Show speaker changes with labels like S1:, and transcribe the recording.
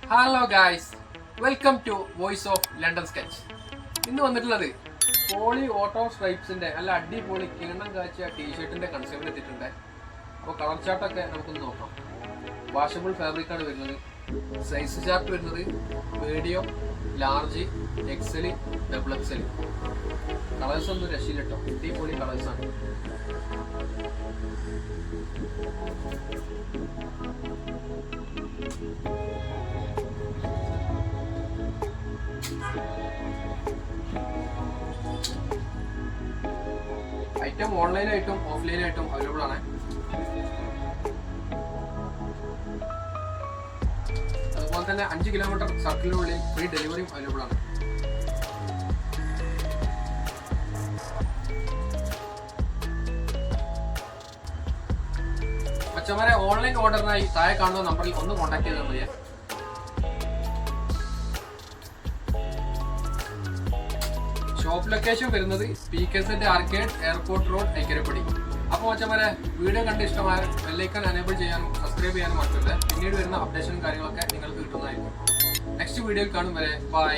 S1: Hello guys, welcome to voice of London sketch. ഇന്ന് വന്നിട്ടുള്ളത് poly auto സ്ട്രൈപ്സിന്റെ നല്ല അടിപൊളി കിണ്ണം കാച്ചിയ ടീഷർട്ടിന്റെ കൺസെപ്റ്റ് എത്തിയിട്ടുണ്ട്. അപ്പോൾ കളർ ചാർട്ടൊക്കെ നമുക്കൊന്ന് നോക്കാം. വാഷബിൾ ഫാബ്രിക്കാണ് വരുന്നത്. സൈസ് ചാർട്ട് വരുന്നത് medium, large, XL, double XL. Colours ഒന്നും രക്ഷയില്ല കേട്ടോ, അടിപൊളി കളേഴ്സാണ്. ഐറ്റം ഓൺലൈനായിട്ടും ഓഫ്ലൈനായിട്ടും അവൈലബിൾ ആണ്. അതുപോലെ തന്നെ 5 കിലോമീറ്റർ സർക്കിളിനുള്ളിൽ ഫ്രീ ഡെലിവറിയും അവൈലബിൾ ആണ്. മച്ചന്മാരെ, ഓൺലൈൻ ഓർഡറിനായി താഴെ കാണുന്ന നമ്പറിൽ ഒന്ന് കോൺടാക്ട് ചെയ്താൽ മതിയെ. ഷോപ്പ് ലൊക്കേഷൻ വരുന്നത് PKZ arcade, airport road, Aikkarappadi. അപ്പോൾ മച്ചന്മാരെ, വീഡിയോ കണ്ട് ഇഷ്ടമായ ബെല്ലൈക്കൺ എനേബിൾ ചെയ്യാനും സബ്സ്ക്രൈബ് ചെയ്യാനും മറക്കരുത്. പിന്നീട് വരുന്ന അപ്ഡേഷനും കാര്യങ്ങളൊക്കെ നിങ്ങൾക്ക് കിട്ടുന്നതായിരിക്കും. നെക്സ്റ്റ് വീഡിയോയിൽ കാണും വരെ ബൈ.